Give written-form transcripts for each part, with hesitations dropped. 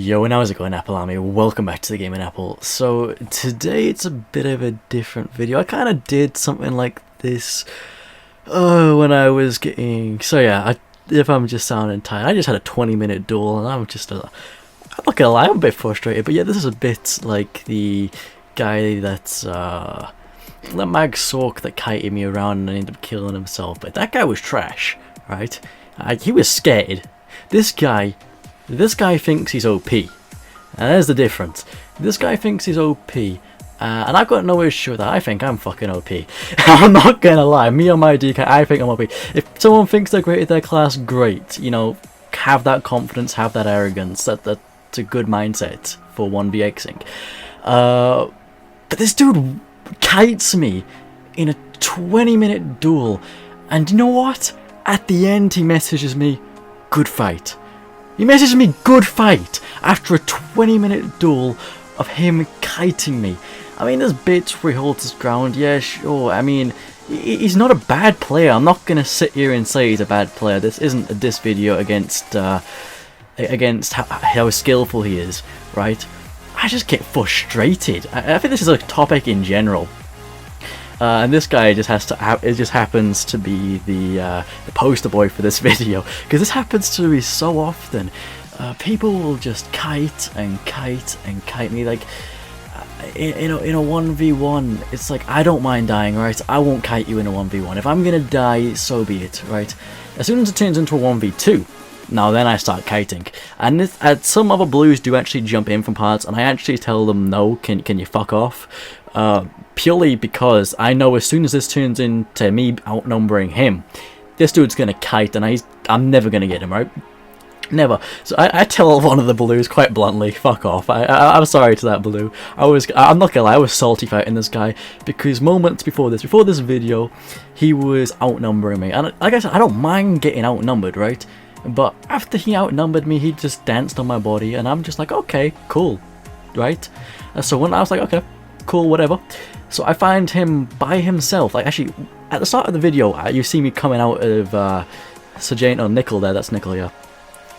Yo, and how's it going, Apple Army? Welcome back to the Gaming Apple. So today it's a bit of a different video. I kind of did something like this when I was getting... So yeah, if I'm just sounding tired, I just had a 20-minute duel and I'm not gonna lie, I'm a bit frustrated. But yeah, this is a bit like the guy that's... that Mag Sork that kited me around and ended up killing himself. But that guy was trash, right? He was scared. This guy thinks he's OP. And there's the difference. This guy thinks he's OP. And I've got no issue with that. I think I'm fucking OP. I'm not gonna lie. Me on my DK, I think I'm OP. If someone thinks they're great at their class, great. You know, have that confidence, have that arrogance. That's a good mindset for 1vxing. But this dude kites me in a 20-minute duel. And you know what? At the end, he messages me, "Good fight." He messaged me "good fight" after a 20-minute duel of him kiting me. I mean, there's bits where he holds his ground, yeah, sure. I mean, he's not a bad player. I'm not gonna sit here and say he's a bad player. This isn't a diss video against how skillful he is, right? I just get frustrated. I think this is a topic in general. And this guy just happens to be the poster boy for this video, because this happens to me so often. People will just kite and kite and kite me, like in a 1v1. It's like, I don't mind dying, right? I won't kite you in a 1v1. If I'm gonna die, so be it, right? As soon as it turns into a 1v2, now then I start kiting. And some other blues do actually jump in from parts, and I actually tell them, no, can you fuck off? Purely because I know as soon as this turns into me outnumbering him, this dude's gonna kite, and I'm never gonna get him, right? Never. So I tell one of the blues quite bluntly, fuck off. I'm sorry to that blue. I'm not gonna lie, I was salty fighting this guy, because moments before this video, he was outnumbering me. And like I said, I don't mind getting outnumbered, right? But after he outnumbered me, he just danced on my body, and I'm just like, okay, cool, right? So when I was like, okay, cool, whatever. So I find him by himself. Like, actually, at the start of the video, you see me coming out of Sergeant or Nickel there. That's Nickel, yeah.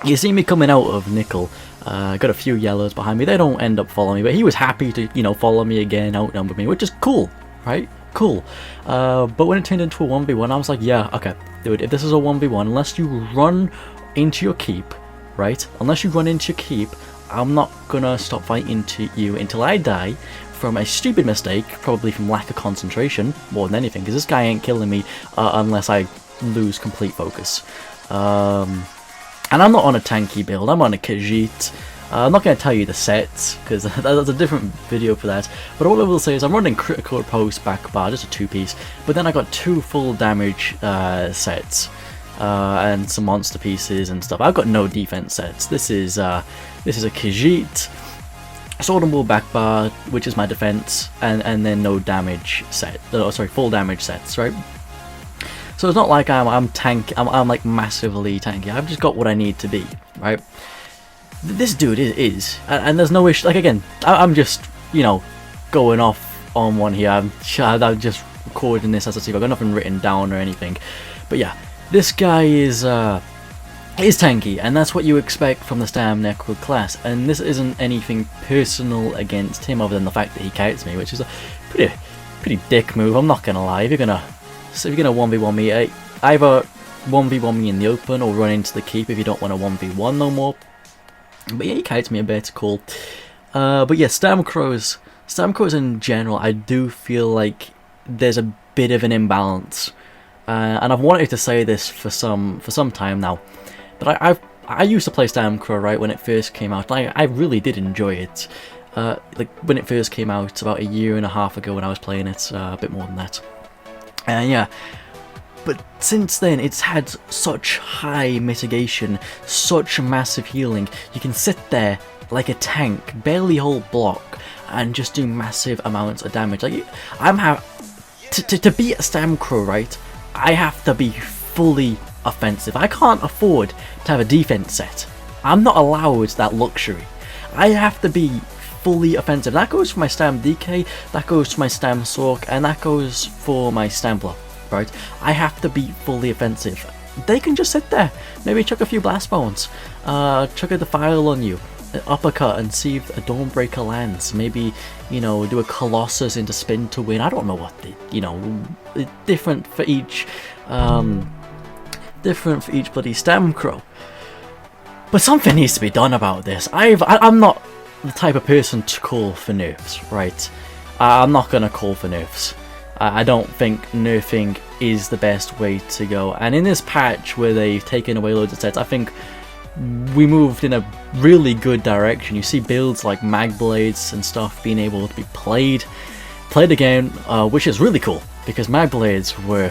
You see me coming out of Nickel. Got a few yellows behind me. They don't end up following me, but he was happy to, you know, follow me again, outnumber me, which is cool, right? Cool. But when it turned into a 1v1, I was like, yeah, okay, dude, if this is a 1v1, unless you run into your keep, right? Unless you run into your keep, I'm not gonna stop fighting to you until I die from a stupid mistake, probably from lack of concentration more than anything, because this guy ain't killing me unless I lose complete focus. And I'm not on a tanky build, I'm on a Khajiit. I'm not going to tell you the sets, because that's a different video for that, but all I will say is I'm running critical riposte back bar, just a 2-piece, but then I got 2 full damage sets, and some monster pieces and stuff. I've got no defense sets. This is a Khajiit, sword and wool back bar, which is my defense, and then no damage set. Oh, sorry, full damage sets, right? So it's not like I'm like massively tanky. I've just got what I need to be, right? This dude is, and there's no issue. Like, again, I'm just, you know, going off on one here. I'm just recording this as I see. I've got nothing written down or anything, but yeah, this guy is tanky, and that's what you expect from the Stam Necro class. And this isn't anything personal against him, other than the fact that he kites me, which is a pretty dick move. I'm not gonna lie. If you're gonna 1v1 me, either 1v1 me in the open or run into the keep if you don't want to 1v1 no more. But yeah, he kites me a bit, cool. But yeah, Stamcrows in general, I do feel like there's a bit of an imbalance. And I've wanted to say this for some time now, but I used to play Stamcrow, right, when it first came out. I really did enjoy it. Like when it first came out about a year and a half ago when I was playing it, a bit more than that. Yeah, but since then it's had such high mitigation, such massive healing. You can sit there like a tank, barely hold block, and just do massive amounts of damage. Like, to beat a Stamcrow, right, I have to be fully offensive. I can't afford to have a defense set. I'm not allowed that luxury. I have to be fully offensive. That goes for my Stam DK, that goes for my Stam Sork, and that goes for my Stampler, right? I have to be fully offensive. They can just sit there, maybe chuck a few blast bones, chuck a defile on you, uppercut and see if a Dawnbreaker lands. Maybe, you know, do a Colossus into spin to win. I don't know what the, you know, different for each bloody Stamcrow. But something needs to be done about this. I'm not the type of person to call for nerfs, right? I'm not gonna call for nerfs. I don't think nerfing is the best way to go. And in this patch where they've taken away loads of sets, I think we moved in a really good direction. You see builds like Mag Blades and stuff being able to be played again, which is really cool because Mag Blades were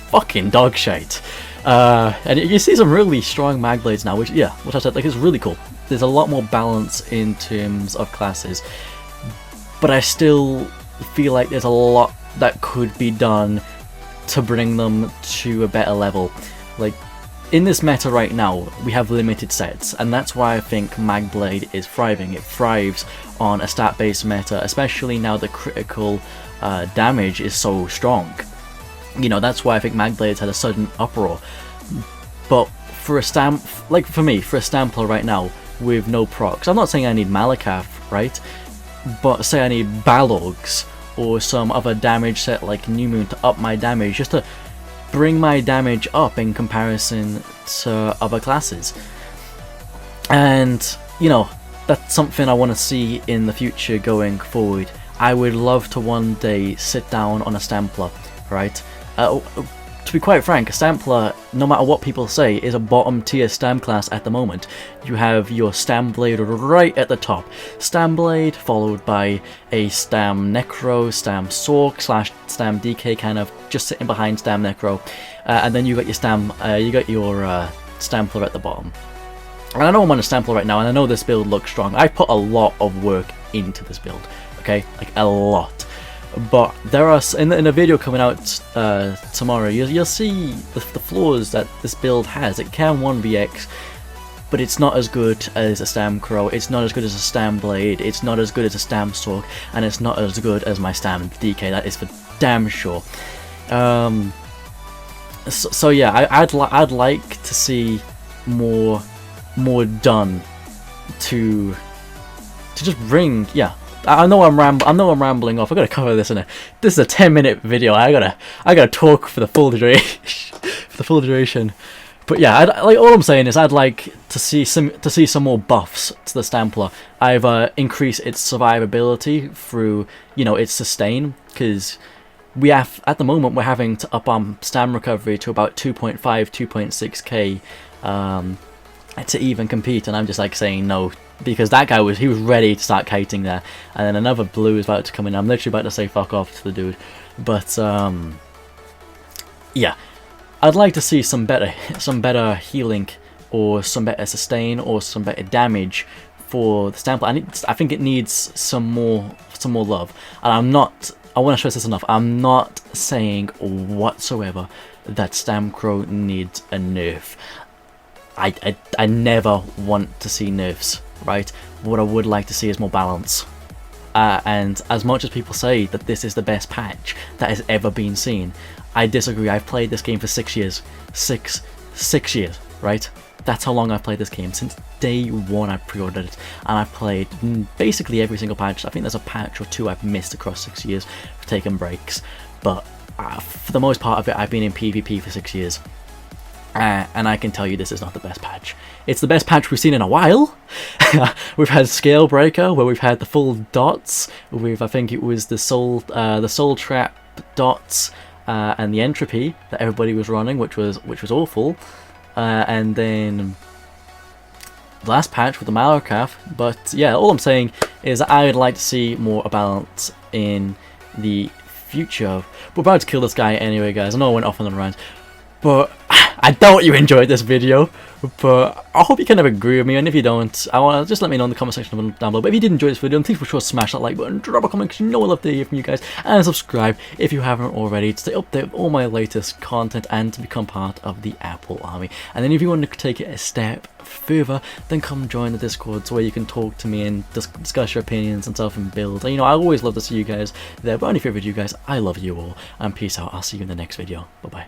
fucking dog shite. And you see some really strong Mag Blades now, which I said, like, it's really cool. There's a lot more balance in terms of classes, but I still feel like there's a lot that could be done to bring them to a better level. Like, in this meta right now, we have limited sets, and that's why I think Magblade is thriving. It thrives on a stat-based meta, especially now the critical damage is so strong. You know, that's why I think Magblade's had a sudden uproar. But for a for me, for a Stampler right now, with no procs, I'm not saying I need Malakath, right? But say I need Balogs, or some other damage set like New Moon to up my damage, just to bring my damage up in comparison to other classes. And, you know, that's something I want to see in the future going forward. I would love to one day sit down on a Stampler, right? To be quite frank, a Stampler, no matter what people say, is a bottom tier Stam class at the moment. You have your Stam Blade right at the top. Stam Blade, followed by a Stam Necro, Stam Sork / Stam DK, kind of just sitting behind Stam Necro, and then you got your Stampler at the bottom. And I know I'm on a Stampler right now, and I know this build looks strong. I put a lot of work into this build, okay, like a lot. But there are, in a video coming out tomorrow, you'll see the flaws that this build has. It can 1vx, but it's not as good as a Stam Crow, it's not as good as a Stam Blade, it's not as good as a Stam Sork, and it's not as good as my Stam DK, that is for damn sure. So yeah, I'd like to see more done to just bring, I know I'm rambling off. I gotta cover this this is a 10-minute video. I gotta talk for the full duration. But yeah, like, all I'm saying is I'd like to see some more buffs to the Stampler. I've increased its survivability through, you know, its sustain, because at the moment we're having to up our Stam recovery to about 2.5, 2.6k to even compete, and I'm just like saying no. Because that guy he was ready to start kiting there, and then another blue is about to come in. I'm literally about to say fuck off to the dude, but yeah, I'd like to see some better healing, or some better sustain, or some better damage for the Stampler. I think it needs some more love, and I want to stress this enough. I'm not saying whatsoever that Stamcrow needs a nerf. I never want to see nerfs, right? What I would like to see is more balance. And as much as people say that this is the best patch that has ever been seen, I disagree. I've played this game for 6 years. Six years, right? That's how long I've played this game. Since day one I pre-ordered it, and I've played basically every single patch. I think there's a patch or two I've missed across 6 years for taking breaks, but for the most part of it I've been in PvP for 6 years. And I can tell you this is not the best patch. It's the best patch we've seen in a while. We've had Scale Breaker, where we've had the full dots. I think it was the Soul Trap dots and the Entropy that everybody was running, which was awful. And then the last patch with the Malakath. But yeah, all I'm saying is I would like to see more balance in the future. We're about to kill this guy anyway, guys. I know I went off on the rant, but I doubt you enjoyed this video, but I hope you kind of agree with me, and if you don't, I want to just let me know in the comment section down below. But if you did enjoy this video, then please be sure to smash that like button, drop a comment, because you know I love to hear from you guys, and subscribe if you haven't already to stay updated with all my latest content and to become part of the Apple Army. And then if you want to take it a step further, then come join the Discord, where you can talk to me and discuss your opinions and stuff and build. And, you know, I always love to see you guys there, but only favorite you guys. I love you all, and peace out. I'll see you in the next video. Bye bye.